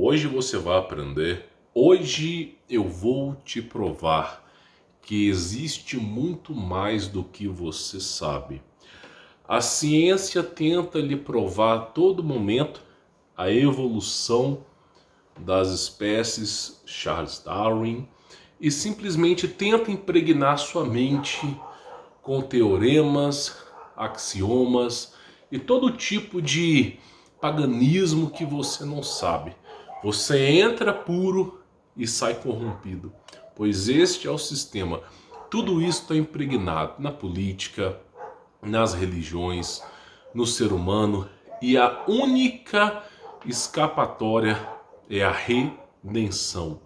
Hoje você vai aprender. Hoje eu vou te provar que existe muito mais do que você sabe. A ciência tenta lhe provar a todo momento a evolução das espécies, Charles Darwin, e simplesmente tenta impregnar sua mente com teoremas, axiomas e todo tipo de paganismo que você não sabe. Você entra puro e sai corrompido, pois este é o sistema. Tudo isso está impregnado na política, nas religiões, no ser humano, e a única escapatória é a redenção.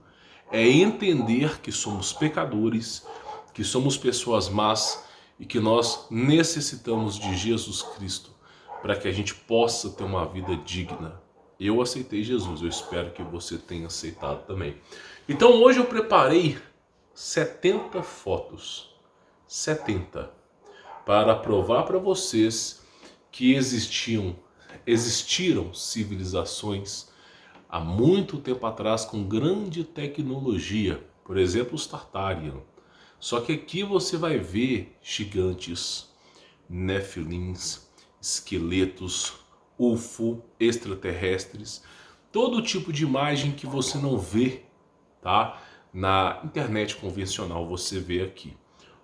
É entender que somos pecadores, que somos pessoas más e que nós necessitamos de Jesus Cristo para que a gente possa ter uma vida digna. Eu aceitei Jesus, eu espero que você tenha aceitado também. Então hoje eu preparei 70 fotos, 70, para provar para vocês que existiram civilizações há muito tempo atrás com grande tecnologia, por exemplo os Tartarian. Só que aqui você vai ver gigantes, nefilins, esqueletos, UFO, extraterrestres, todo tipo de imagem que você não vê, tá? Na internet convencional você vê aqui.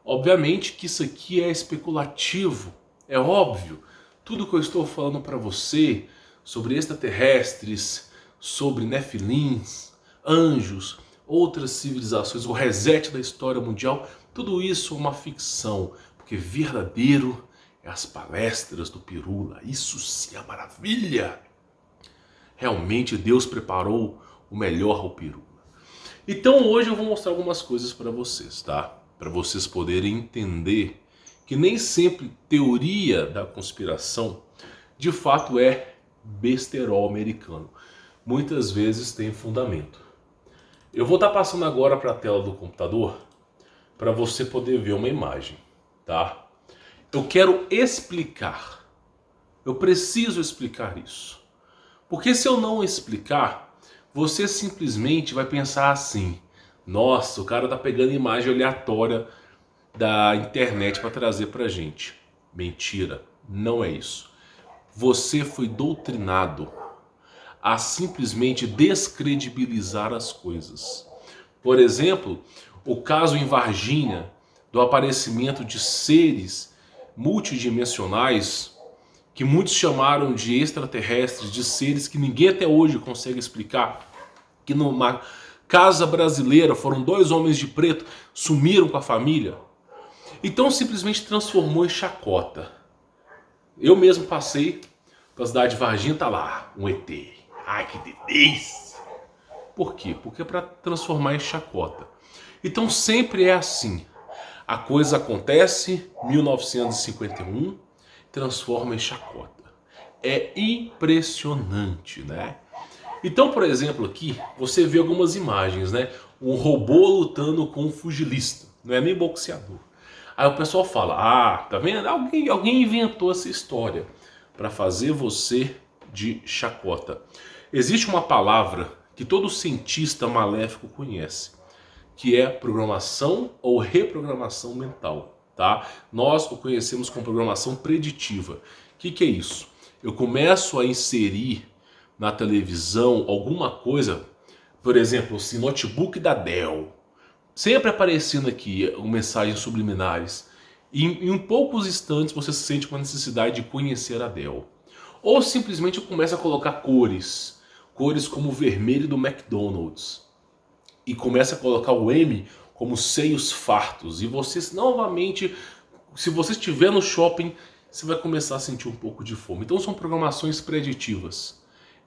Obviamente que isso aqui é especulativo, é óbvio. Tudo que eu estou falando para você sobre extraterrestres, sobre nefilins, anjos, outras civilizações, o reset da história mundial, tudo isso é uma ficção, porque verdadeiro é as palestras do Pirula. Isso sim é maravilha. Realmente Deus preparou o melhor ao Pirula. Então hoje eu vou mostrar algumas coisas para vocês, tá? Para vocês poderem entender que nem sempre teoria da conspiração de fato é besterol americano. Muitas vezes tem fundamento. Eu vou estar passando agora para a tela do computador para você poder ver uma imagem, tá? Eu quero explicar. Eu preciso explicar isso. Porque se eu não explicar, você simplesmente vai pensar assim: nossa, o cara tá pegando imagem aleatória da internet para trazer pra gente. Mentira, não é isso. Você foi doutrinado a simplesmente descredibilizar as coisas. Por exemplo, o caso em Varginha do aparecimento de seres multidimensionais que muitos chamaram de extraterrestres, de seres que ninguém até hoje consegue explicar, que numa casa brasileira foram 2 homens de preto, sumiram com a família. Então simplesmente transformou em chacota. Eu mesmo passei pela cidade de Varginha, tá lá um ET. Ai, que delícia! Por quê? Porque é para transformar em chacota. Então sempre é assim. A coisa acontece, 1951, transforma em chacota. É impressionante, né? Então, por exemplo, aqui você vê algumas imagens, né? Um robô lutando com um pugilista, não é nem boxeador. Aí o pessoal fala: ah, tá vendo? Alguém inventou essa história para fazer você de chacota. Existe uma palavra que todo cientista maléfico conhece, que é programação ou reprogramação mental, tá? Nós o conhecemos como programação preditiva. O que é isso? Eu começo a inserir na televisão alguma coisa, por exemplo, assim, notebook da Dell, sempre aparecendo aqui mensagens subliminares, e em poucos instantes você se sente com a necessidade de conhecer a Dell. Ou simplesmente eu começo a colocar cores como o vermelho do McDonald's, e começa a colocar o M como seios fartos, e você novamente, se você estiver no shopping, você vai começar a sentir um pouco de fome. Então são programações preditivas.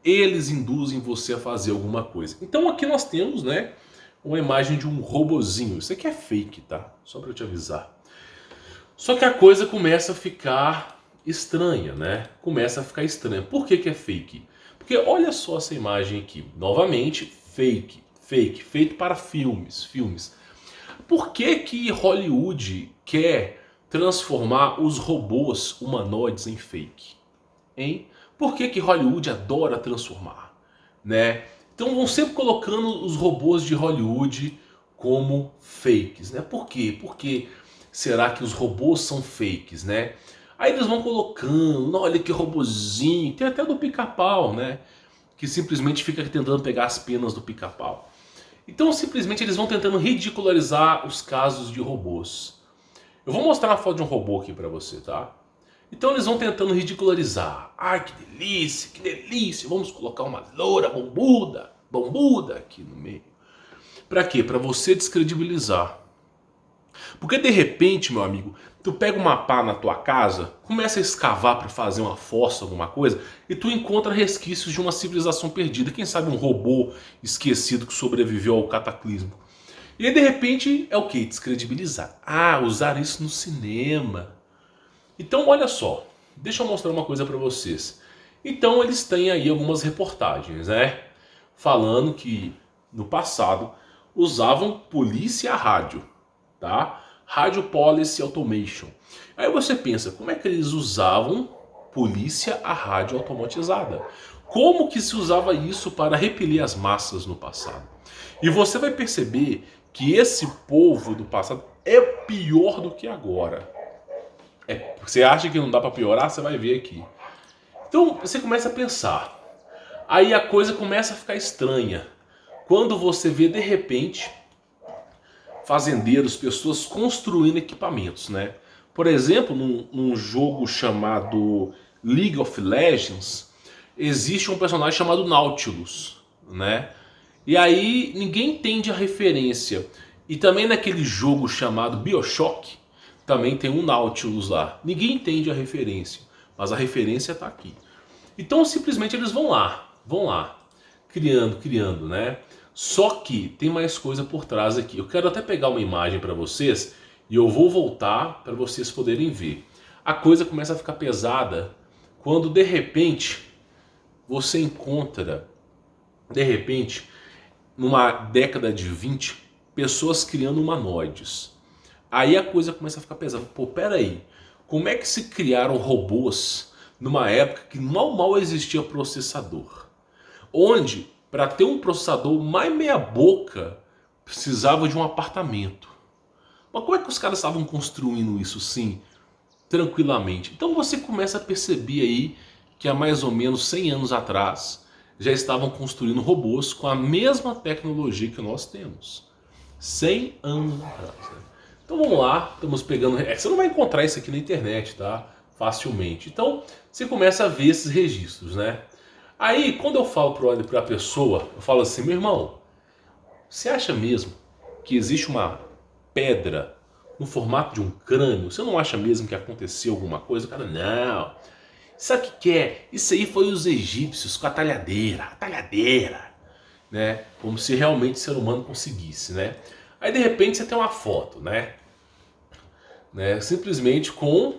Eles induzem você a fazer alguma coisa. Então aqui nós temos, né, uma imagem de um robozinho. Isso aqui é fake, tá? Só para eu te avisar. Só que a coisa começa a ficar estranha, né? Começa a ficar estranha. Por que é fake? Porque olha só essa imagem aqui. Novamente, fake, feito para filmes. Por que Hollywood quer transformar os robôs humanoides em fake? Hein? Por que Hollywood adora transformar, né? Então vão sempre colocando os robôs de Hollywood como fakes, né? Por quê? Porque será que os robôs são fakes, né? Aí eles vão colocando, olha que robozinho, tem até do Pica-Pau, né? Que simplesmente fica tentando pegar as penas do Pica-Pau. Então simplesmente eles vão tentando ridicularizar os casos de robôs. Eu vou mostrar uma foto de um robô aqui pra você, tá? Então eles vão tentando ridicularizar. Ai, que delícia, que delícia. Vamos colocar uma loura bombuda aqui no meio. Pra quê? Pra você descredibilizar. Porque de repente, meu amigo, tu pega uma pá na tua casa, começa a escavar para fazer uma fossa, alguma coisa, e tu encontra resquícios de uma civilização perdida. Quem sabe um robô esquecido que sobreviveu ao cataclismo. E aí de repente é o que? Descredibilizar. Ah, usar isso no cinema. Então olha só, deixa eu mostrar uma coisa para vocês. Então eles têm aí algumas reportagens, né? Falando que no passado usavam polícia rádio, tá? Radio Policy Automation. Aí você pensa, como é que eles usavam polícia a rádio automatizada? Como que se usava isso para repelir as massas no passado? E você vai perceber que esse povo do passado é pior do que agora. Você acha que não dá para piorar? Você vai ver aqui. Então você começa a pensar. Aí a coisa começa a ficar estranha. Quando você vê de repente fazendeiros, pessoas construindo equipamentos, né? Por exemplo, num jogo chamado League of Legends, existe um personagem chamado Nautilus, né? E aí ninguém entende a referência. E também naquele jogo chamado BioShock, também tem um Nautilus lá. Ninguém entende a referência, mas a referência está aqui. Então simplesmente eles vão lá, criando, né? Só que tem mais coisa por trás aqui. Eu quero até pegar uma imagem para vocês e eu vou voltar para vocês poderem ver. A coisa começa a ficar pesada quando de repente você encontra, numa década de 20, pessoas criando humanoides. Aí a coisa começa a ficar pesada. Pô, peraí, como é que se criaram robôs numa época que mal existia processador? Onde, para ter um processador mais meia boca, precisava de um apartamento. Mas como é que os caras estavam construindo isso assim, tranquilamente? Então você começa a perceber aí que há mais ou menos 100 anos atrás já estavam construindo robôs com a mesma tecnologia que nós temos. 100 anos atrás, né? Então vamos lá, estamos pegando... Você não vai encontrar isso aqui na internet, tá? Facilmente. Então você começa a ver esses registros, né? Aí quando eu falo para a pessoa, eu falo assim, meu irmão, você acha mesmo que existe uma pedra no formato de um crânio? Você não acha mesmo que aconteceu alguma coisa? O cara, não. Sabe o que é? Isso aí foi os egípcios com a talhadeira, né? Como se realmente o ser humano conseguisse, né? Aí de repente você tem uma foto, né? Simplesmente com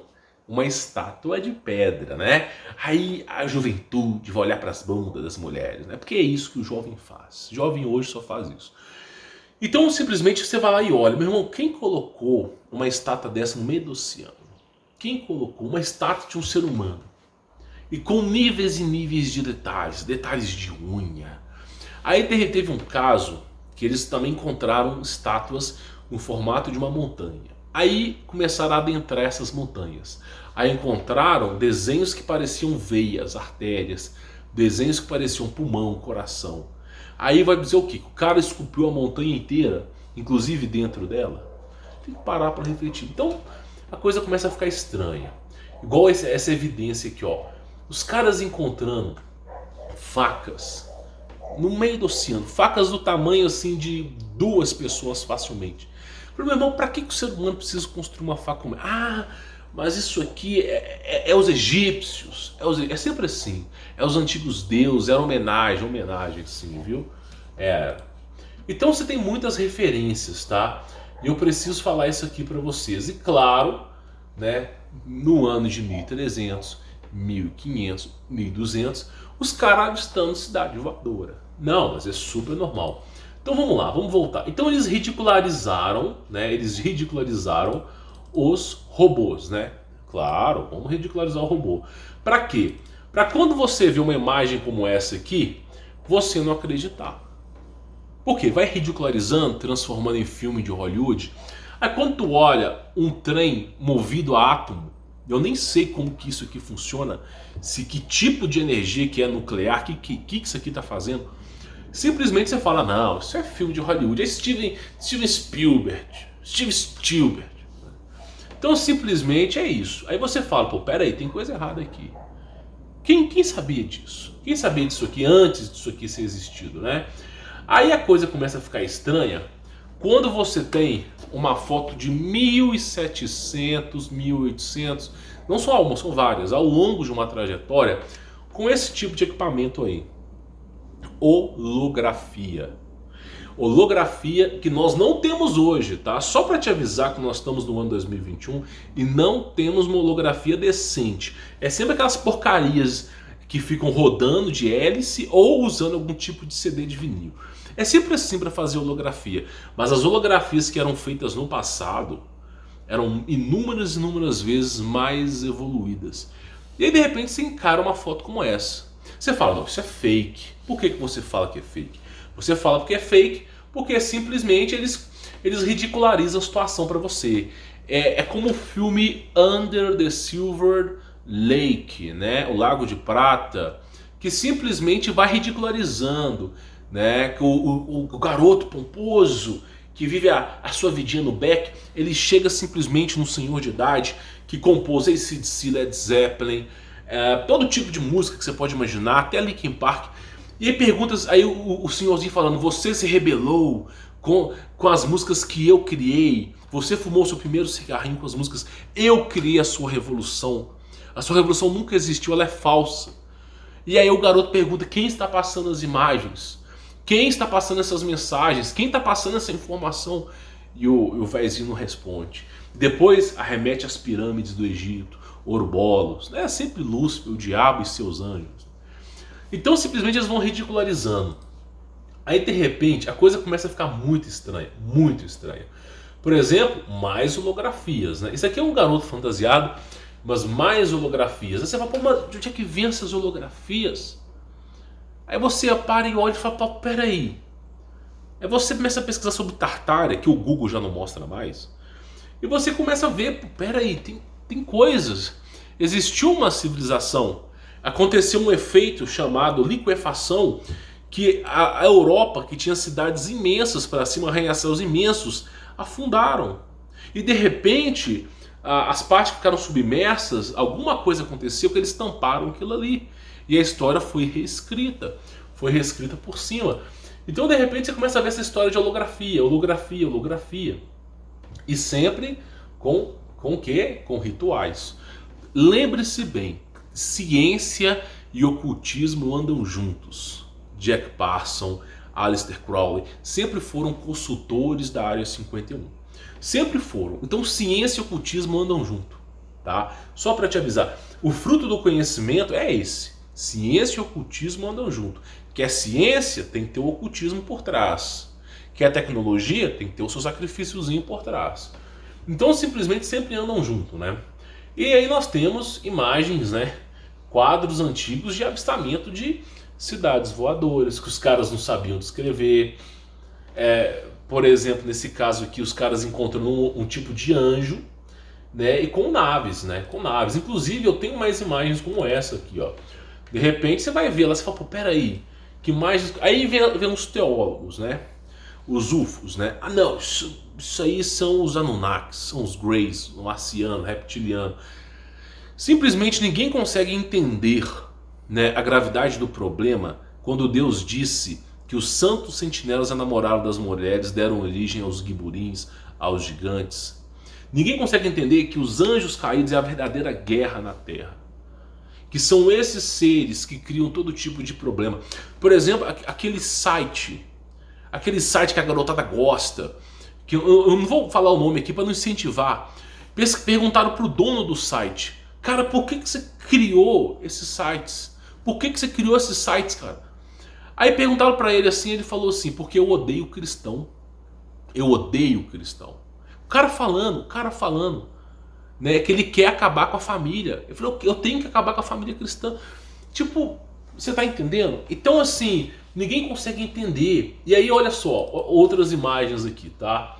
uma estátua de pedra, né? Aí a juventude vai olhar para as bundas das mulheres, né? Porque é isso que o jovem faz. O jovem hoje só faz isso. Então simplesmente você vai lá e olha, meu irmão, quem colocou uma estátua dessa no meio do oceano? Quem colocou uma estátua de um ser humano? E com níveis e níveis de detalhes de unha. Aí teve um caso que eles também encontraram estátuas no formato de uma montanha. Aí começaram a adentrar essas montanhas. Aí encontraram desenhos que pareciam veias, artérias, desenhos que pareciam pulmão, coração. Aí vai dizer o quê? O cara esculpiu a montanha inteira, inclusive dentro dela? Tem que parar para refletir. Então a coisa começa a ficar estranha. Igual essa evidência aqui, ó. Os caras encontrando facas no meio do oceano, facas do tamanho assim de 2 pessoas facilmente. Meu irmão, para que o ser humano precisa construir uma faca? Ah, mas isso aqui é os egípcios, é sempre assim, é os antigos deuses, é homenagem sim, viu? Então você tem muitas referências, tá? E eu preciso falar isso aqui para vocês. E claro, né, no ano de 1300, 1500, 1200, os caras avistando cidade voadora. Não, mas é super normal. Então vamos lá, vamos voltar. Então eles ridicularizaram, né? Eles ridicularizaram os robôs, né? Claro, vamos ridicularizar o robô. Para quê? Para quando você vê uma imagem como essa aqui, você não acreditar. Por quê? Vai ridicularizando, transformando em filme de Hollywood. Aí quando tu olha um trem movido a átomo, eu nem sei como que isso aqui funciona, se que tipo de energia que é nuclear, que isso aqui tá fazendo. Simplesmente você fala, não, isso é filme de Hollywood, é Steven Spielberg. Então simplesmente é isso. Aí você fala, pô, peraí, tem coisa errada aqui. Quem sabia disso? Quem sabia disso aqui antes disso aqui ser existido, né? Aí a coisa começa a ficar estranha quando você tem uma foto de 1700, 1800, não só uma, são várias, ao longo de uma trajetória, com esse tipo de equipamento aí. Holografia. Holografia que nós não temos hoje, tá? Só para te avisar que nós estamos no ano 2021 e não temos uma holografia decente. É sempre aquelas porcarias que ficam rodando de hélice ou usando algum tipo de CD de vinil. É sempre assim para fazer holografia. Mas as holografias que eram feitas no passado eram inúmeras vezes mais evoluídas. E aí de repente você encara uma foto como essa. Você fala, não, isso é fake. Por que você fala que é fake? Você fala porque é fake, porque simplesmente eles ridicularizam a situação para você. É como o filme Under the Silver Lake, né? O Lago de Prata, que simplesmente vai ridicularizando, né? Que o garoto pomposo que vive a sua vidinha no beck, ele chega simplesmente num senhor de idade que compôs AC/DC, Led Zeppelin, todo tipo de música que você pode imaginar, até Linkin Park. E aí perguntas, aí o senhorzinho falando, você se rebelou com as músicas que eu criei, você fumou seu primeiro cigarrinho com as músicas, eu criei a sua revolução nunca existiu, ela é falsa. E aí o garoto pergunta, quem está passando as imagens? Quem está passando essas mensagens? Quem está passando essa informação? E o véizinho não responde. Depois arremete às pirâmides do Egito, Orbolos, né? Sempre Lúcifer, o diabo e seus anjos. Então simplesmente eles vão ridicularizando. Aí de repente a coisa começa a ficar muito estranha, muito estranha. Por exemplo, mais holografias, né? Isso aqui é um garoto fantasiado, mas mais holografias. Aí você fala, pô, mas de onde é que vem essas holografias? Aí você para e olha e fala, pô, peraí. Aí você começa a pesquisar sobre Tartária, que o Google já não mostra mais. E você começa a ver, pô, peraí, tem coisas. Existiu uma civilização, aconteceu um efeito chamado liquefação, que a Europa, que tinha cidades imensas para cima, arranha-céus imensos, afundaram. E de repente, as partes que ficaram submersas, alguma coisa aconteceu que eles tamparam aquilo ali. E a história foi reescrita por cima. Então de repente você começa a ver essa história de holografia. E sempre com o quê? Com rituais. Lembre-se bem, ciência e ocultismo andam juntos. Jack Parson, Aleister Crowley sempre foram consultores da Área 51. Sempre foram. Então ciência e ocultismo andam junto, tá? Só para te avisar, o fruto do conhecimento é esse. Ciência e ocultismo andam junto. Quer ciência, tem que ter o ocultismo por trás. Quer tecnologia, tem que ter o seu sacrifíciozinho por trás. Então simplesmente sempre andam junto, né? E aí nós temos imagens, né? Quadros antigos de avistamento de cidades voadoras, que os caras não sabiam descrever. Por exemplo, nesse caso aqui, os caras encontram um tipo de anjo, né? E com naves, né? Com naves. Inclusive eu tenho mais imagens como essa aqui, ó. De repente você vai ver ela, você fala, pô, peraí, que imagens... Aí vem os teólogos, né? Os UFOs, né? Ah não, isso aí são os Anunnakis, são os Greys, o marciano, reptiliano. Simplesmente ninguém consegue entender, né, a gravidade do problema quando Deus disse que os santos sentinelas enamoraram das mulheres, deram origem aos giburins, aos gigantes. Ninguém consegue entender que os anjos caídos é a verdadeira guerra na Terra. Que são esses seres que criam todo tipo de problema. Por exemplo, aquele site que a garotada gosta, que eu não vou falar o nome aqui para não incentivar. Perguntaram pro dono do site, cara, por que você criou esses sites? Por que você criou esses sites, cara? Aí perguntaram para ele assim, ele falou assim, porque eu odeio cristão. Eu odeio cristão. O cara falando, né, que ele quer acabar com a família. Ele falou, eu tenho que acabar com a família cristã. Tipo, você tá entendendo? Então assim, Ninguém consegue entender. E aí olha só, outras imagens aqui, tá?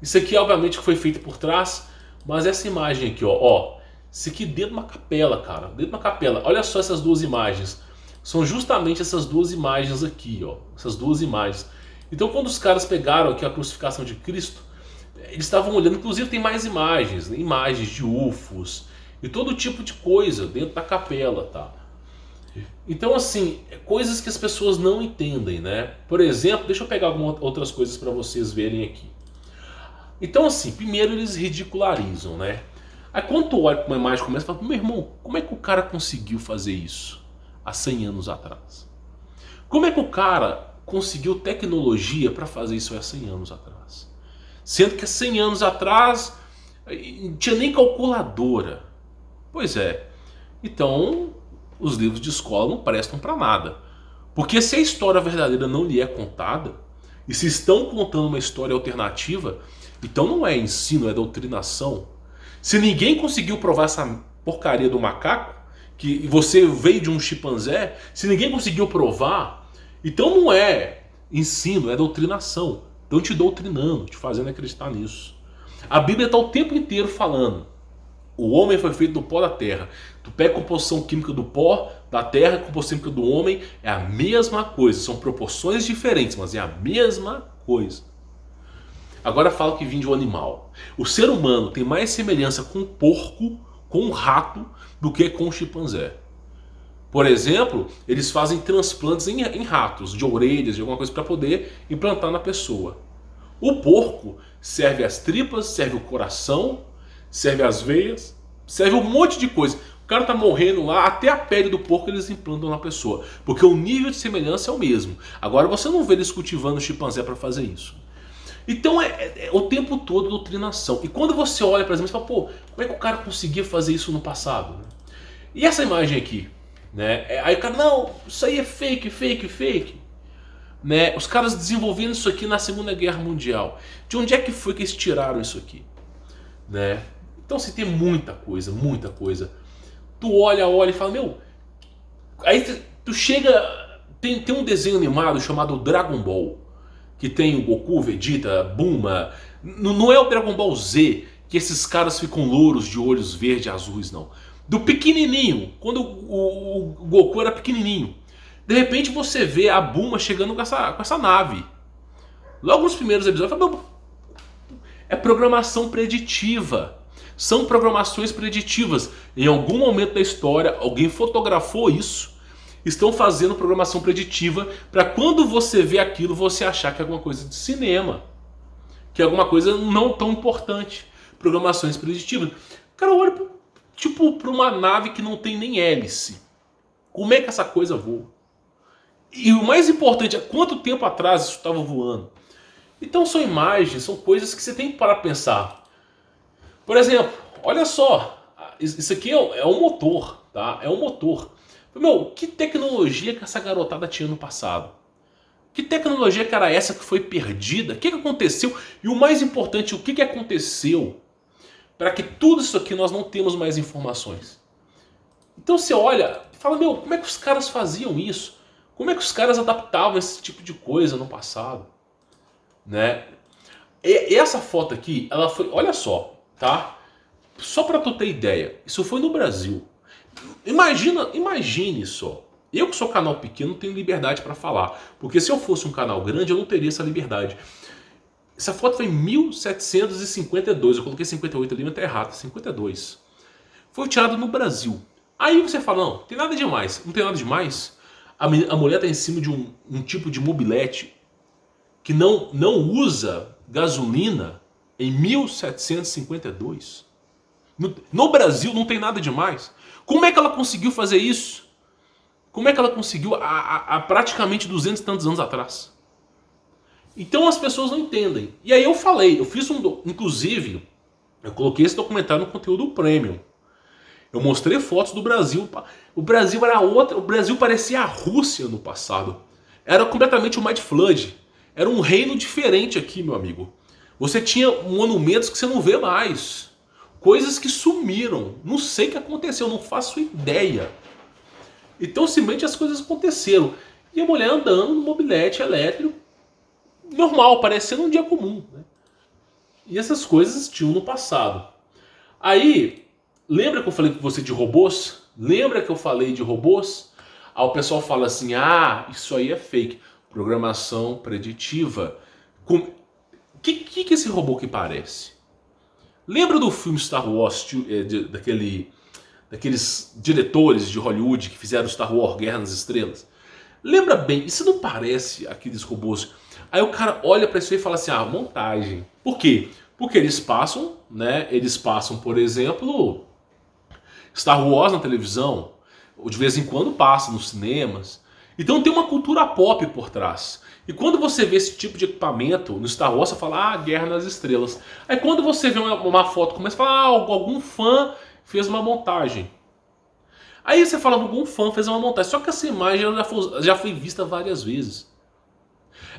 Isso aqui obviamente foi feito por trás, mas essa imagem aqui, ó, isso aqui dentro de uma capela, cara, dentro de uma capela. Olha só essas duas imagens. São justamente essas duas imagens aqui, ó, essas duas imagens. Então quando os caras pegaram aqui a crucificação de Cristo, eles estavam olhando, inclusive tem mais imagens, né? Imagens de UFOs e todo tipo de coisa dentro da capela, tá? Então assim, coisas que as pessoas não entendem, né? Por exemplo, deixa eu pegar algumas outras coisas para vocês verem aqui. Então assim, primeiro eles ridicularizam, né? Aí quando tu olha para uma imagem começa a falar, meu irmão, como é que o cara conseguiu fazer isso há 100 anos atrás? Como é que o cara conseguiu tecnologia para fazer isso há 100 anos atrás? Sendo que há 100 anos atrás não tinha nem calculadora. Pois é. Então, os livros de escola não prestam para nada. Porque se a história verdadeira não lhe é contada, e se estão contando uma história alternativa, então não é ensino, é doutrinação. Se ninguém conseguiu provar essa porcaria do macaco, que você veio de um chimpanzé, se ninguém conseguiu provar, então não é ensino, é doutrinação. Estão te doutrinando, te fazendo acreditar nisso. A Bíblia está o tempo inteiro falando. O homem foi feito do pó da terra. Tu pega a composição química do pó, da terra, a composição química do homem, é a mesma coisa. São proporções diferentes, mas é a mesma coisa. Agora fala que vem de um animal. O ser humano tem mais semelhança com um porco, com um rato, do que com um chimpanzé. Por exemplo, eles fazem transplantes em ratos, de orelhas, de alguma coisa para poder implantar na pessoa. O porco serve as tripas, serve o coração, serve as veias, serve um monte de coisa. O cara tá morrendo lá, até a pele do porco eles implantam na pessoa. Porque o nível de semelhança é o mesmo. Agora você não vê eles cultivando chimpanzé para fazer isso. Então é o tempo todo doutrinação. E quando você olha, por exemplo, você fala, pô, como é que o cara conseguia fazer isso no passado? E essa imagem aqui? Né? Aí o cara, não, isso aí é fake, fake, fake. Né? Os caras desenvolvendo isso aqui na Segunda Guerra Mundial. De onde é que foi que eles tiraram isso aqui? Né? Então assim, tem muita coisa, muita coisa. Tu olha e fala, meu... Aí tu chega... Tem um desenho animado chamado Dragon Ball, que tem o Goku, Vegeta, Bulma. Não é o Dragon Ball Z, que esses caras ficam louros de olhos verdes e azuis, não. Do pequenininho, quando o Goku era pequenininho. De repente você vê a Bulma chegando com essa nave. Logo nos primeiros episódios, é programação preditiva. São programações preditivas. Em algum momento da história, alguém fotografou isso. Estão fazendo programação preditiva para quando você vê aquilo, você achar que é alguma coisa de cinema. Que é alguma coisa não tão importante. Programações preditivas. O cara olha para uma nave que não tem nem hélice. Como é que essa coisa voa? E o mais importante é quanto tempo atrás isso estava voando. Então são imagens, são coisas que você tem que parar para pensar. Por exemplo, olha só. Isso aqui é um motor, tá? É um motor. Meu, que tecnologia que essa garotada tinha no passado? Que tecnologia que era essa que foi perdida? O que aconteceu? E o mais importante, o que aconteceu para que tudo isso aqui nós não temos mais informações? Então você olha e fala, meu, como é que os caras faziam isso? Como é que os caras adaptavam esse tipo de coisa no passado? Né? E essa foto aqui, ela foi, olha só, tá? Só para tu ter ideia, isso foi no Brasil. Imagine só. Eu que sou canal pequeno não tenho liberdade para falar. Porque se eu fosse um canal grande eu não teria essa liberdade. Essa foto foi em 1752. Eu coloquei 58 ali, mas tá errado. 52. Foi tirada no Brasil. Aí você fala, não, tem nada demais. Não tem nada demais. A mulher está em cima de um tipo de mobilete que não usa gasolina em 1752. No Brasil não tem nada demais. Como é que ela conseguiu fazer isso? Como é que ela conseguiu há praticamente 200 e tantos anos atrás? Então as pessoas não entendem. E aí eu falei, eu fiz inclusive, eu coloquei esse documentário no conteúdo premium. Eu mostrei fotos do Brasil. O Brasil era outra, o Brasil parecia a Rússia no passado. Era completamente o Mad Flood. Era um reino diferente aqui, meu amigo. Você tinha monumentos que você não vê mais. Coisas que sumiram. Não sei o que aconteceu, não faço ideia. Então simplesmente as coisas aconteceram. e a mulher andando no mobilete elétrico, normal, parecendo um dia comum, né? E essas coisas tinham no passado. Aí, lembra que eu falei com você de robôs? Lembra que eu falei de robôs? Aí o pessoal fala assim, ah, isso aí é fake. Programação preditiva. Que esse robô que parece? Lembra do filme Star Wars, daqueles diretores de Hollywood que fizeram Star Wars Guerra nas Estrelas? Lembra bem, isso não parece aqueles robôs? Aí o cara olha pra isso aí e fala assim, ah, montagem. Por quê? Porque eles passam, né? Eles passam, por exemplo, Star Wars na televisão, ou de vez em quando passa nos cinemas. Então tem uma cultura pop por trás. E quando você vê esse tipo de equipamento no Star Wars, você fala, ah, Guerra nas Estrelas. Aí quando você vê uma foto, começa a falar, ah, algum fã fez uma montagem. Aí você fala, algum fã fez uma montagem. Só que essa imagem já foi vista várias vezes.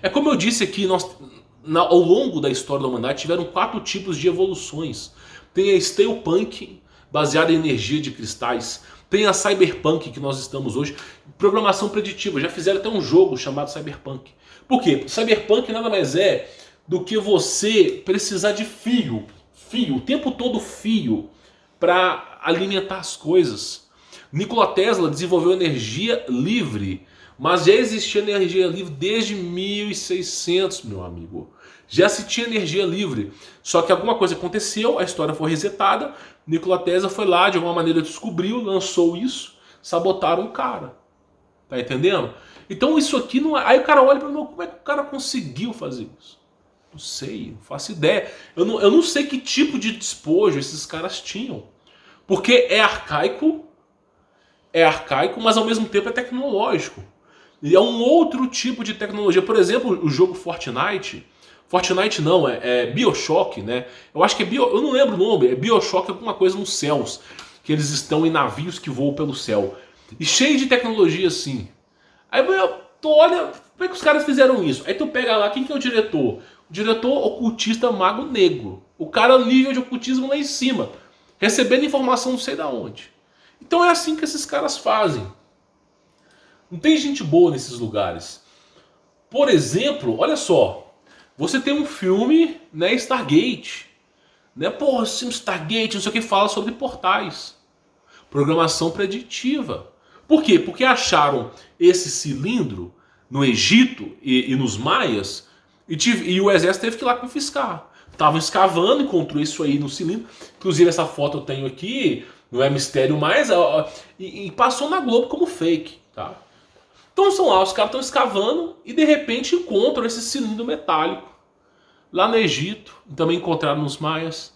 É como eu disse aqui, ao longo da história da humanidade tiveram 4 tipos de evoluções. Tem a Steelpunk, baseada em energia de cristais. Tem a Cyberpunk, que nós estamos hoje. Programação preditiva. Já fizeram até um jogo chamado Cyberpunk. Por quê? Cyberpunk nada mais é do que você precisar de fio. Fio, o tempo todo fio, para alimentar as coisas. Nikola Tesla desenvolveu energia livre. Mas já existia energia livre desde 1600, meu amigo. Já se tinha energia livre. Só que alguma coisa aconteceu, a história foi resetada. Nikola Tesla foi lá, de alguma maneira descobriu, lançou isso, sabotaram o cara. Tá entendendo? Então isso aqui não é... Aí o cara olha para mim, como é que o cara conseguiu fazer isso? Não sei, não faço ideia. Eu não sei que tipo de despojo esses caras tinham. Porque é arcaico, mas ao mesmo tempo é tecnológico. E é um outro tipo de tecnologia. Por exemplo, o jogo Fortnite. Fortnite não, é BioShock, né? Eu acho que é eu não lembro o nome, é BioShock alguma coisa nos céus. Que eles estão em navios que voam pelo céu. E cheio de tecnologia assim. Aí tu olha, como é que os caras fizeram isso? Aí tu pega lá, quem que é o diretor? O diretor ocultista Mago Negro. O cara nível de ocultismo lá em cima. Recebendo informação não sei da onde. Então é assim que esses caras fazem. Não tem gente boa nesses lugares. Por exemplo, olha só. Você tem um filme, né, Stargate. Né? Porra, esse filme Stargate, não sei o que, fala sobre portais. Programação preditiva. Por quê? Porque acharam esse cilindro no Egito e nos Maias e o exército teve que ir lá confiscar. Estavam escavando, encontrou isso aí no cilindro. Inclusive essa foto eu tenho aqui, não é mistério mais, e passou na Globo como fake, tá? Então são lá, os caras estão escavando e de repente encontram esse cilindro metálico. Lá no Egito, também encontraram nos Maias.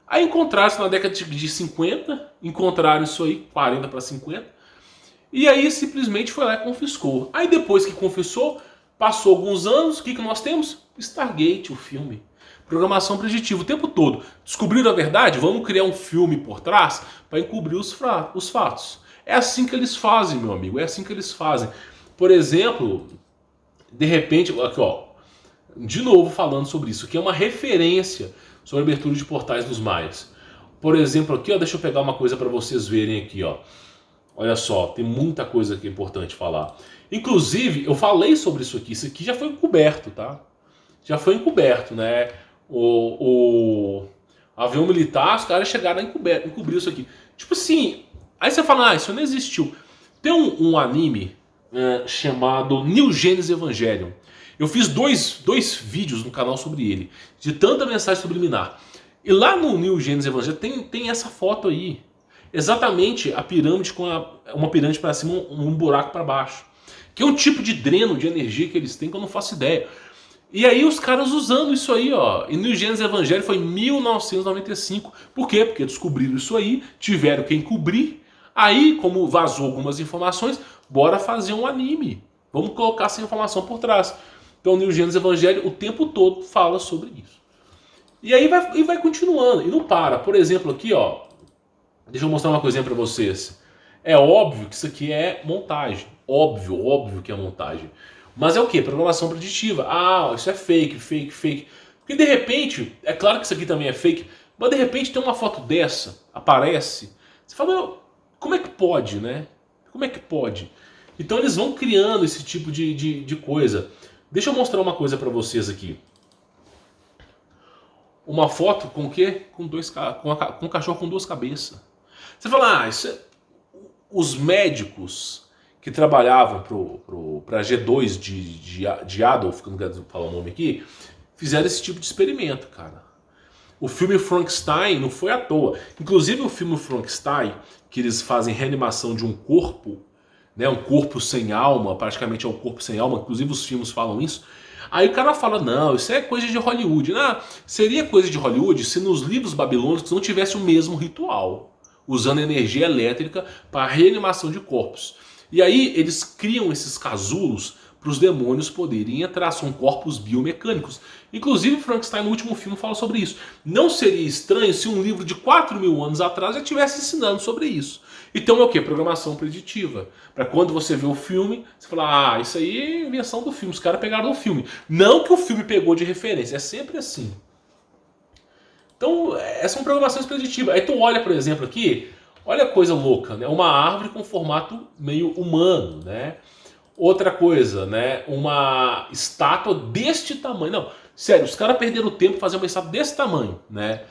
Aí encontraram isso na década de 50, encontraram isso aí, 40 para 50. E aí simplesmente foi lá e confiscou. Aí depois que confiscou, passou alguns anos, o que nós temos? Stargate, o filme. Programação preditiva o tempo todo. Descobriram a verdade? Vamos criar um filme por trás para encobrir os fatos. É assim que eles fazem, meu amigo. É assim que eles fazem. Por exemplo, de repente, aqui ó, de novo falando sobre isso, que é uma referência sobre a abertura de portais dos Maias. Por exemplo, aqui ó, deixa eu pegar uma coisa para vocês verem aqui, ó. Olha só, tem muita coisa que é importante falar. Inclusive, eu falei sobre isso aqui já foi encoberto, tá? Já foi encoberto, né? O avião militar, os caras chegaram a encobrir isso aqui. Tipo assim, aí você fala, ah, isso não existiu. Tem um anime chamado New Genesis Evangelion. Eu fiz dois vídeos no canal sobre ele, de tanta mensagem subliminar. E lá no New Genesis Evangelion tem essa foto aí. Exatamente a pirâmide com uma pirâmide para cima, um buraco para baixo. Que é um tipo de dreno de energia que eles têm que eu não faço ideia. E aí os caras usando isso aí, ó. E New Genesis Evangelion foi em 1995. Por quê? Porque descobriram isso aí, tiveram quem cobrir. Aí, como vazou algumas informações, bora fazer um anime. Vamos colocar essa informação por trás. Então, New Genesis Evangelion o tempo todo fala sobre isso. E aí vai continuando. E não para. Por exemplo, aqui, ó. Deixa eu mostrar uma coisinha pra vocês. É óbvio que isso aqui é montagem. Óbvio que é montagem. Mas é o quê? Programação preditiva. Ah, isso é fake. Porque de repente, é claro que isso aqui também é fake, mas de repente tem uma foto dessa, aparece. Você fala, como é que pode, né? Como é que pode? Então eles vão criando esse tipo de coisa. Deixa eu mostrar uma coisa para vocês aqui. Uma foto com o quê? Com um cachorro com duas cabeças. Você fala, os médicos que trabalhavam para G2 de Adolf, que eu não quero falar o nome aqui, fizeram esse tipo de experimento, cara. O filme Frankenstein não foi à toa. Inclusive o filme Frankenstein, que eles fazem reanimação de um corpo, né, um corpo sem alma, praticamente é um corpo sem alma, inclusive os filmes falam isso. Aí o cara fala, não, isso é coisa de Hollywood. Não, seria coisa de Hollywood se nos livros babilônicos não tivesse o mesmo ritual, usando energia elétrica para reanimação de corpos. E aí eles criam esses casulos para os demônios poderem entrar, são corpos biomecânicos. Inclusive Frankenstein no último filme fala sobre isso. Não seria estranho se um livro de 4.000 anos atrás já estivesse ensinando sobre isso. Então é o que? Programação preditiva. Para quando você vê o filme, você fala, isso aí é invenção do filme, os caras pegaram o filme. Não que o filme pegou de referência, é sempre assim. Então, essas são programações preditivas. Aí tu olha, por exemplo, aqui, olha a coisa louca, né? Uma árvore com formato meio humano, né? Outra coisa, né? Uma estátua deste tamanho. Não, sério, os caras perderam tempo fazer uma estátua desse tamanho, né?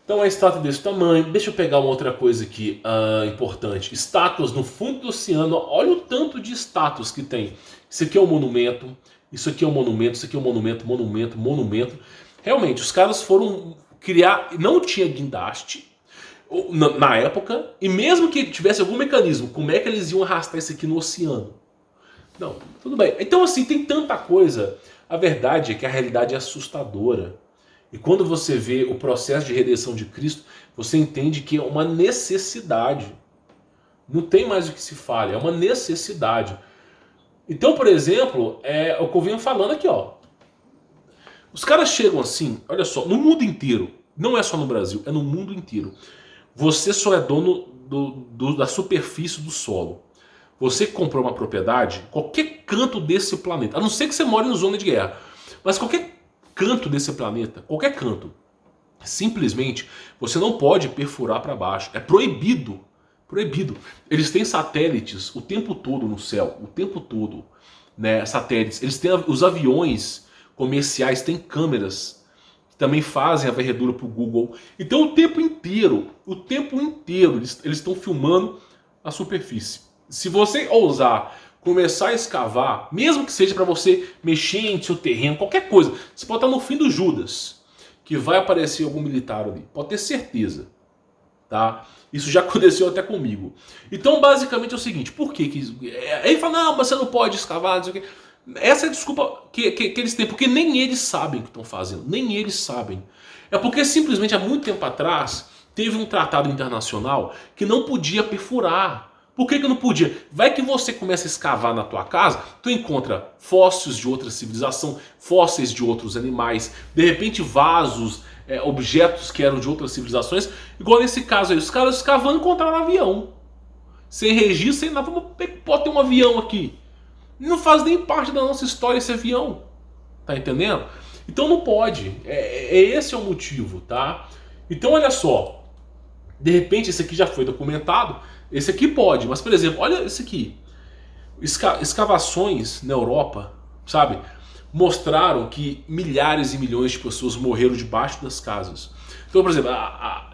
Então a estátua desse tamanho. Deixa eu pegar uma outra coisa aqui importante. Estátuas no fundo do oceano. Olha o tanto de estátuas que tem. Isso aqui é um monumento. Isso aqui é um monumento. Isso aqui é um monumento, monumento, monumento. Realmente, os caras foram criar... Não tinha guindaste na época. E mesmo que tivesse algum mecanismo, como é que eles iam arrastar isso aqui no oceano? Não, tudo bem. Então assim, tem tanta coisa. A verdade é que a realidade é assustadora. E quando você vê o processo de redenção de Cristo, você entende que é uma necessidade. Não tem mais o que se fale, é uma necessidade. Então, por exemplo, é o que eu venho falando aqui, ó. Os caras chegam assim, olha só, no mundo inteiro, não é só no Brasil, é no mundo inteiro. Você só é dono da superfície do solo. Você que comprou uma propriedade, qualquer canto desse planeta, a não ser que você more em zona de guerra, mas qualquer canto desse planeta, qualquer canto, simplesmente você não pode perfurar para baixo. É proibido. Proibido. Eles têm satélites o tempo todo no céu, o tempo todo, né? Satélites. Eles têm os aviões comerciais, têm câmeras que também fazem a varredura para o Google. Então o tempo inteiro eles estão filmando a superfície. Se você ousar começar a escavar, mesmo que seja para você mexer em seu terreno, qualquer coisa, você pode estar no fim do Judas, que vai aparecer algum militar ali, pode ter certeza, tá? Isso já aconteceu até comigo. Então basicamente é o seguinte, por que aí fala, não, mas você não pode escavar, não sei o quê. Essa é a desculpa que eles têm, porque nem eles sabem o que estão fazendo, nem eles sabem. É porque simplesmente há muito tempo atrás teve um tratado internacional que não podia perfurar. Por que não podia? Vai que você começa a escavar na tua casa, tu encontra fósseis de outra civilização, fósseis de outros animais, de repente vasos, objetos que eram de outras civilizações. Igual nesse caso aí, os caras escavando encontraram um avião. Sem registro, sem nada, pode ter um avião aqui. Não faz nem parte da nossa história esse avião. Tá entendendo? Então não pode. Esse é o motivo, tá? Então olha só. De repente esse aqui já foi documentado. Esse aqui pode, mas por exemplo, olha esse aqui. Escavações na Europa, sabe? Mostraram que milhares e milhões de pessoas morreram debaixo das casas. Então, por exemplo,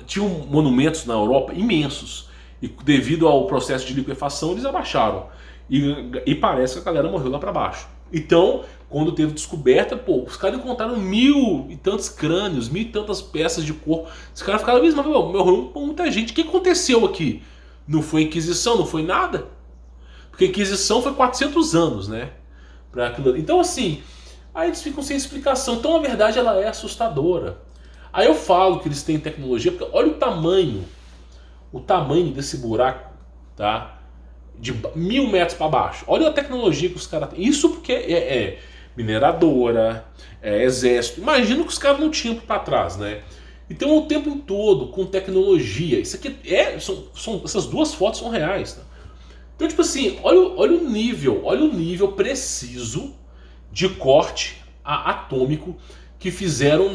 tinham monumentos na Europa imensos. E devido ao processo de liquefação, eles abaixaram. E parece que a galera morreu lá para baixo. Então, quando teve descoberta, os caras encontraram 1.000 e tantos crânios, 1.000 e tantas peças de corpo. Os caras ficaram mesmo, morreu muita gente. O que aconteceu aqui? Não foi Inquisição, não foi nada. Porque a Inquisição foi 400 anos, né? Então assim, aí eles ficam sem explicação. Então a verdade ela é assustadora. Aí eu falo que eles têm tecnologia, porque olha o tamanho desse buraco, tá? De 1.000 metros para baixo. Olha a tecnologia que os caras têm. Isso porque é mineradora, é exército. Imagina que os caras não tinham para trás, né? Então o tempo todo com tecnologia. Isso aqui essas duas fotos são reais, tá? Então tipo assim, olha o nível preciso de corte atômico que fizeram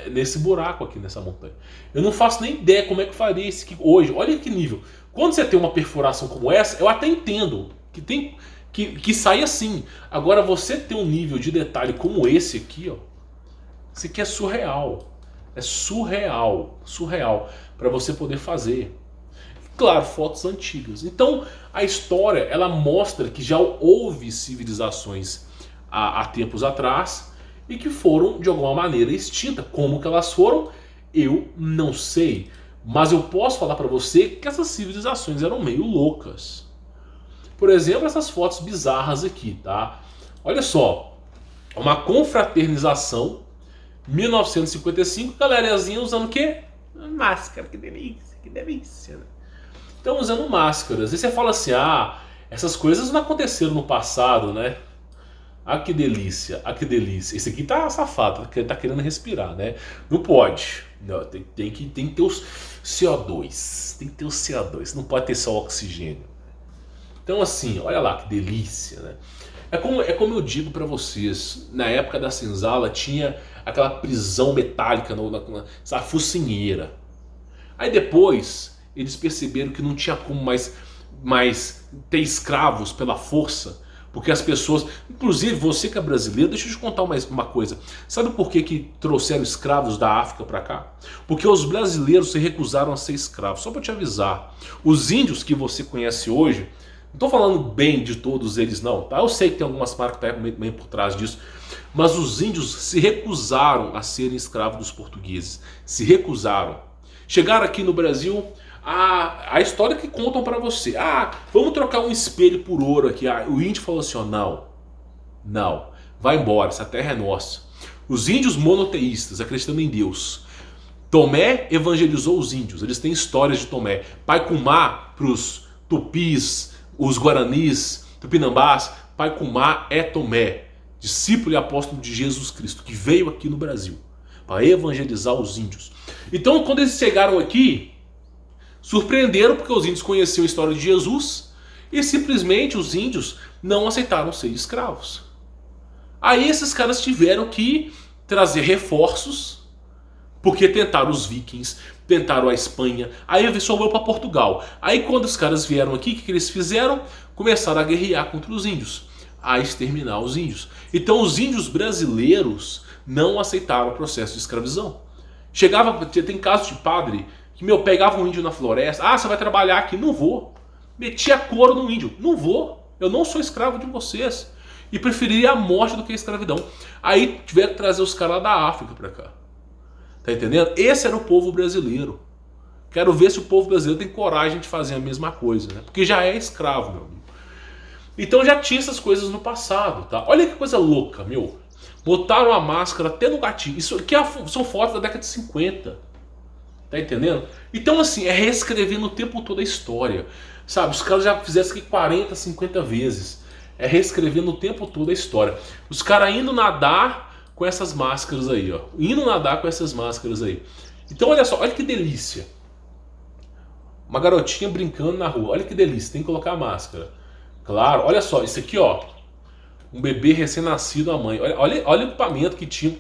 nesse buraco aqui, nessa montanha. Eu não faço nem ideia como é que faria isso aqui hoje. Olha que nível. Quando você tem uma perfuração como essa, eu até entendo. que sai assim. Agora você ter um nível de detalhe como esse aqui, ó, isso aqui é surreal. É surreal, surreal para você poder fazer. Claro, fotos antigas. Então a história ela mostra que já houve civilizações há tempos atrás e que foram de alguma maneira extintas. Como que elas foram? Eu não sei. Mas eu posso falar para você que essas civilizações eram meio loucas. Por exemplo, essas fotos bizarras aqui, tá? Olha só, uma confraternização, 1955, galerazinha usando o quê? Máscara, que delícia, né? Então usando máscaras. E você fala assim, ah, essas coisas não aconteceram no passado, né? Ah, que delícia, ah, que delícia. Esse aqui tá safado, tá querendo respirar, né? Não pode. Não, tem que ter os CO2. Tem que ter o CO2, não pode ter só oxigênio. Então assim, olha lá que delícia, né? É como eu digo pra vocês, na época da senzala tinha aquela prisão metálica, essa focinheira. Aí depois eles perceberam que não tinha como mais ter escravos pela força, porque as pessoas, inclusive você que é brasileiro, deixa eu te contar uma coisa. Sabe por que trouxeram escravos da África pra cá? Porque os brasileiros se recusaram a ser escravos. Só pra te avisar, os índios que você conhece hoje, não tô falando bem de todos eles não, tá? Eu sei que tem algumas marcas que estão meio por trás disso, mas os índios se recusaram a serem escravos dos portugueses. Se recusaram. Chegaram aqui no Brasil, a história que contam pra você. Ah, vamos trocar um espelho por ouro aqui. Ah, o índio falou assim, ó, não, vai embora, essa terra é nossa. Os índios monoteístas, acreditando em Deus. Tomé evangelizou os índios, eles têm histórias de Tomé. Pacumá pros tupis, os guaranis, tupinambás, Pacumá é Tomé, discípulo e apóstolo de Jesus Cristo, que veio aqui no Brasil para evangelizar os índios. Então quando eles chegaram aqui, surpreenderam porque os índios conheciam a história de Jesus e simplesmente os índios não aceitaram ser escravos. Aí esses caras tiveram que trazer reforços, porque tentaram os vikings, tentaram a Espanha, aí sobrou para Portugal. Aí quando os caras vieram aqui, o que eles fizeram? Começaram a guerrear contra os índios, a exterminar os índios. Então os índios brasileiros não aceitaram o processo de escravidão. Tem casos de padre que pegava um índio na floresta, ah, você vai trabalhar aqui, não vou. Metia couro no índio, não vou, eu não sou escravo de vocês. E preferiria a morte do que a escravidão. Aí tiveram que trazer os caras lá da África para cá. Tá entendendo? Esse era o povo brasileiro. Quero ver se o povo brasileiro tem coragem de fazer a mesma coisa, né? Porque já é escravo, meu amigo. Então já tinha essas coisas no passado, tá? Olha que coisa louca, meu. Botaram a máscara até no gatinho. Isso aqui são fotos da década de 50. Tá entendendo? Então assim, é reescrevendo o tempo todo a história. Sabe, os caras já fizeram isso aqui 40, 50 vezes. É reescrevendo o tempo todo a história. Os caras indo nadar com essas máscaras aí, ó. Indo nadar com essas máscaras aí. Então olha só, olha que delícia. Uma garotinha brincando na rua. Olha que delícia, tem que colocar a máscara. Claro, olha só, isso aqui, ó. Um bebê recém-nascido, a mãe. Olha o equipamento que tinha.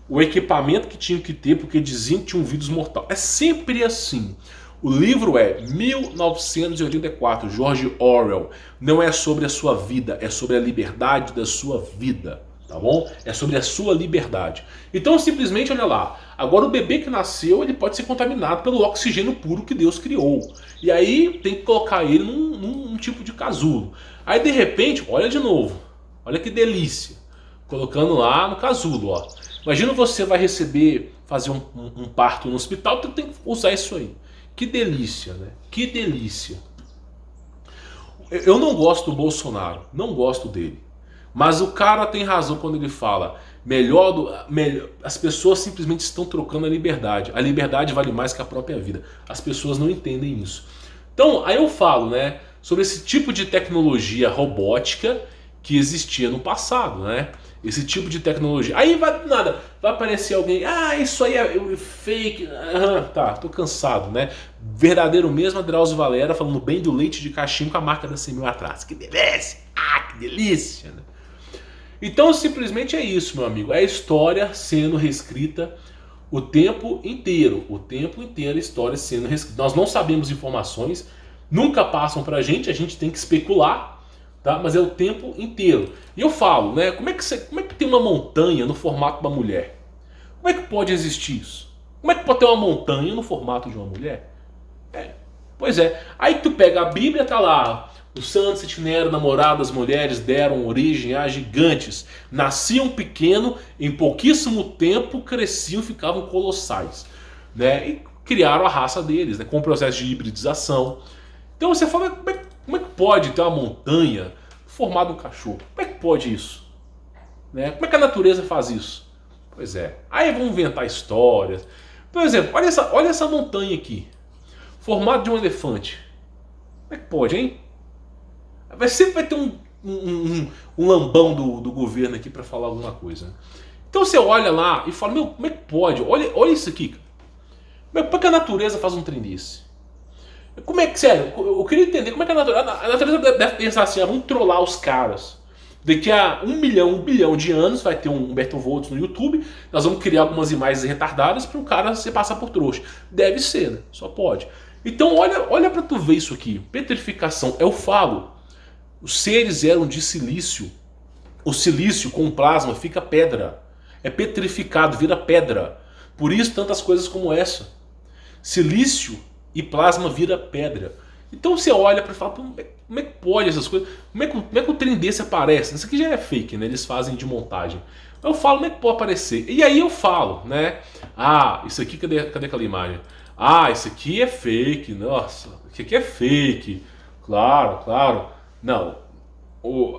O equipamento que tinha que ter, porque diziam que tinha um vírus mortal. É sempre assim. O livro é 1984, George Orwell. Não é sobre a sua vida, é sobre a liberdade da sua vida. Tá bom? É sobre a sua liberdade. Então simplesmente, olha lá. Agora o bebê que nasceu, ele pode ser contaminado pelo oxigênio puro que Deus criou. E aí tem que colocar ele num tipo de casulo. Aí de repente, olha de novo. Olha que delícia. Colocando lá no casulo, ó. Imagina você vai fazer um parto no hospital, tu tem que usar isso aí. Que delícia, né? Que delícia. Eu não gosto do Bolsonaro, não gosto dele. Mas o cara tem razão quando ele fala as pessoas simplesmente estão trocando a liberdade. A liberdade vale mais que a própria vida. As pessoas não entendem isso. Então, aí eu falo, né, sobre esse tipo de tecnologia robótica que existia no passado, né? Esse tipo de tecnologia. Aí vai aparecer alguém, ah, isso aí é fake. Tá, tô cansado, né? Verdadeiro mesmo, a Drauzio Varela falando bem do leite de caixinha com a marca da 100 mil atrás. Que delícia! Ah, que delícia! Né? Então simplesmente é isso, meu amigo. É a história sendo reescrita o tempo inteiro. O tempo inteiro a história sendo reescrita. Nós não sabemos informações, nunca passam pra gente, a gente tem que especular. tá? Mas é o tempo inteiro. E eu falo, né? Como é que tem uma montanha no formato de uma mulher? Como é que pode existir isso? Como é que pode ter uma montanha no formato de uma mulher? Pois é. Aí tu pega a Bíblia, tá lá. Os santos que tiveram namoradas mulheres deram origem a gigantes. Nasciam pequeno, em pouquíssimo tempo cresciam e ficavam colossais. Né? E criaram a raça deles, né? Com o processo de hibridização. Então você fala, como é que pode ter uma montanha formada um cachorro? Como é que pode isso? Né? Como é que a natureza faz isso? Pois é. Aí vão inventar histórias. Por exemplo, olha essa montanha aqui. Formato de um elefante. Como é que pode, hein? Sempre vai ter um lambão do governo aqui para falar alguma coisa. Né? Então você olha lá e fala, meu, como é que pode? Olha isso aqui. Como é que a natureza faz um trem desse? Como é que, sério, eu queria entender como é que a natureza deve pensar assim, vamos trollar os caras. Daqui a 1 bilhão de anos vai ter um Humberto Volts no YouTube, nós vamos criar algumas imagens retardadas para o cara se passar por trouxa. Deve ser, né? Só pode. Então olha para tu ver isso aqui. Petrificação, eu falo. Os seres eram de silício. O silício com plasma fica pedra. É petrificado, vira pedra. Por isso tantas coisas como essa. Silício e plasma vira pedra. Então você olha para falar, como é que pode essas coisas? Como é que o trem desse aparece? Isso aqui já é fake, né? Eles fazem de montagem. Eu falo, como é que pode aparecer? E aí eu falo, né? Ah, isso aqui, cadê aquela imagem? Ah, isso aqui é fake, nossa, isso aqui é fake. Claro. Não,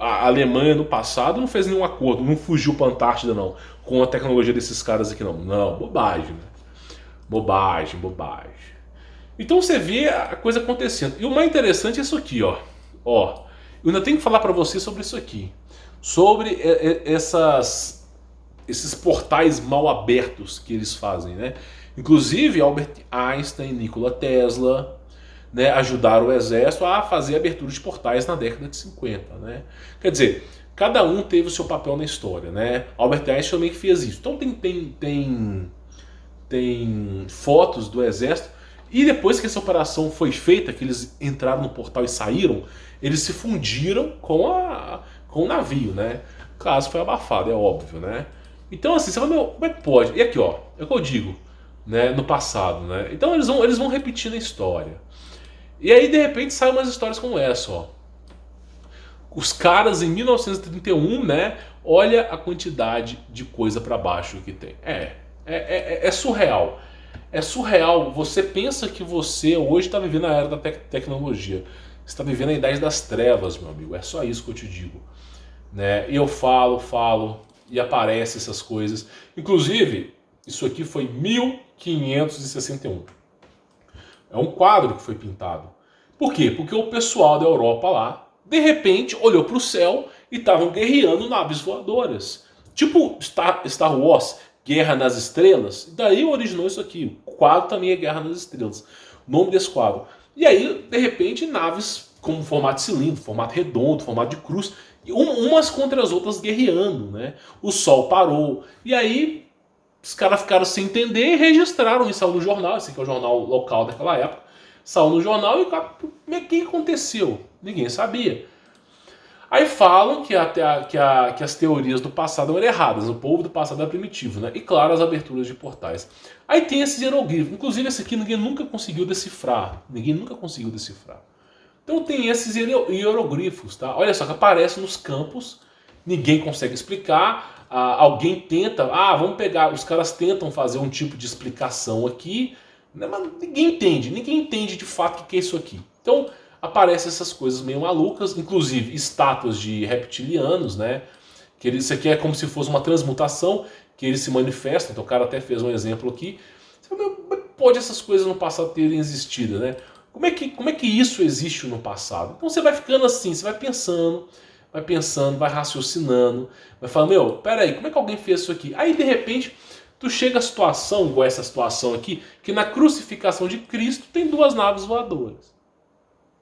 a Alemanha no passado não fez nenhum acordo, não fugiu para a Antártida não, com a tecnologia desses caras aqui não. Não, bobagem, né? Bobagem. Então você vê a coisa acontecendo. E o mais interessante é isso aqui, ó. Eu ainda tenho que falar para você sobre isso aqui. Sobre esses portais mal abertos que eles fazem, né? Inclusive Albert Einstein, Nikola Tesla, né, ajudaram o exército a fazer abertura de portais na década de 50. Né? Quer dizer, cada um teve o seu papel na história. Né? Albert Einstein também fez isso. Então tem fotos do exército. E depois que essa operação foi feita, que eles entraram no portal e saíram, eles se fundiram com o navio. Né? O caso foi abafado, é óbvio. Né? Então assim, você fala, meu, como é que pode? E aqui, ó, é o que eu digo, né, no passado. Né? Então eles vão repetindo a história. E aí de repente saem umas histórias como essa, ó. Os caras em 1931, né? Olha a quantidade de coisa para baixo que tem. É surreal. É surreal. Você pensa que você hoje está vivendo a era da tecnologia. Você está vivendo a idade das trevas, meu amigo. É só isso que eu te digo. Né? E eu falo, e aparecem essas coisas. Inclusive, isso aqui foi 1561. É um quadro que foi pintado. Por quê? Porque o pessoal da Europa lá, de repente, olhou para o céu e estavam guerreando naves voadoras. Tipo Star Wars, Guerra nas Estrelas. Daí originou isso aqui. O quadro também é Guerra nas Estrelas. O nome desse quadro. E aí, de repente, naves com formato de cilindro, formato redondo, formato de cruz, umas contra as outras guerreando. Né? O sol parou. E aí os caras ficaram sem entender e registraram isso no jornal. Esse aqui é o jornal local daquela época. Saiu no jornal e o que aconteceu? Ninguém sabia. Aí falam que as teorias do passado eram erradas. O povo do passado era primitivo, né? E claro, as aberturas de portais. Aí tem esses hieroglifos. Inclusive esse aqui ninguém nunca conseguiu decifrar. Então tem esses hieroglifos, tá? Olha só, que aparecem nos campos. Ninguém consegue explicar. Alguém tenta, vamos pegar, os caras tentam fazer um tipo de explicação aqui, né, mas ninguém entende de fato o que é isso aqui. Então aparecem essas coisas meio malucas, inclusive estátuas de reptilianos, né, que isso aqui é como se fosse uma transmutação, que eles se manifestam, então o cara até fez um exemplo aqui. Como é que pode essas coisas no passado terem existido, né? Como é que isso existe no passado? Então você vai ficando assim, você vai pensando, vai raciocinando, vai falando, meu, peraí, como é que alguém fez isso aqui? Aí de repente, tu chega a situação, igual essa situação aqui, que na crucificação de Cristo tem duas naves voadoras.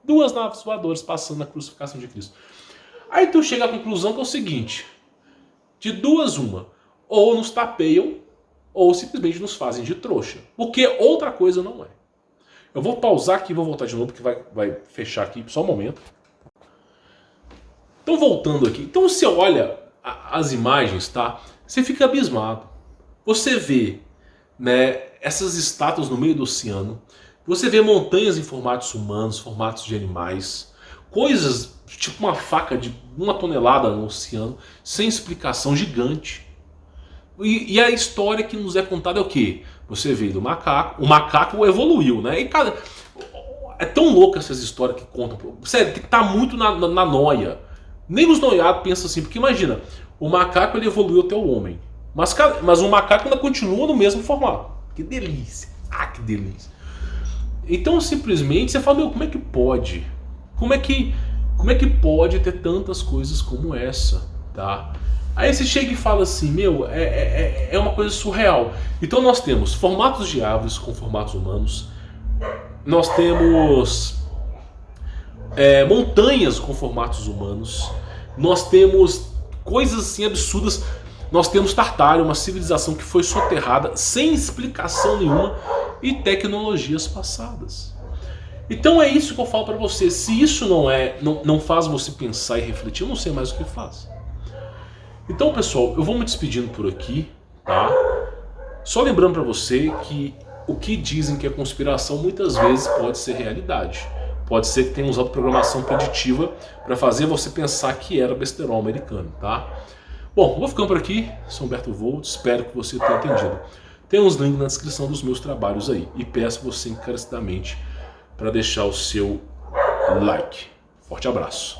Duas naves voadoras passando na crucificação de Cristo. Aí tu chega à conclusão que é o seguinte, de duas uma, ou nos tapeiam, ou simplesmente nos fazem de trouxa. Porque outra coisa não é. Eu vou pausar aqui e vou voltar de novo, porque vai fechar aqui só um momento. Então voltando aqui, então você olha as imagens, tá? Você fica abismado. Você vê, né, essas estátuas no meio do oceano. Você vê montanhas em formatos humanos, formatos de animais. Coisas tipo uma faca de 1 tonelada no oceano, sem explicação, gigante. E a história que nos é contada é o quê? Você vê do macaco, o macaco evoluiu, né? E cara, é tão louca essas histórias que contam. Sério, que tá muito na noia. Nem os noiados pensam assim, porque imagina, o macaco ele evoluiu até o homem. Mas o macaco ainda continua no mesmo formato. Que delícia. Ah, que delícia. Então simplesmente você fala, meu, como é que pode? Como é que pode ter tantas coisas como essa, tá? Aí você chega e fala assim, meu, é uma coisa surreal. Então nós temos formatos de árvores com formatos humanos. Nós temos montanhas com formatos humanos. Nós temos coisas assim absurdas. Nós temos Tartária, uma civilização que foi soterrada sem explicação nenhuma, e tecnologias passadas. Então é isso que eu falo para você. Se isso não faz você pensar e refletir, eu não sei mais o que faz. Então, pessoal, eu vou me despedindo por aqui, tá? Só lembrando para você que o que dizem que é conspiração muitas vezes pode ser realidade. Pode ser que tenha usado programação preditiva para fazer você pensar que era besterol americano, tá? Bom, vou ficando por aqui. Sou Humberto Volt, espero que você tenha entendido. Tem uns links na descrição dos meus trabalhos aí. E peço você encarecidamente para deixar o seu like. Forte abraço.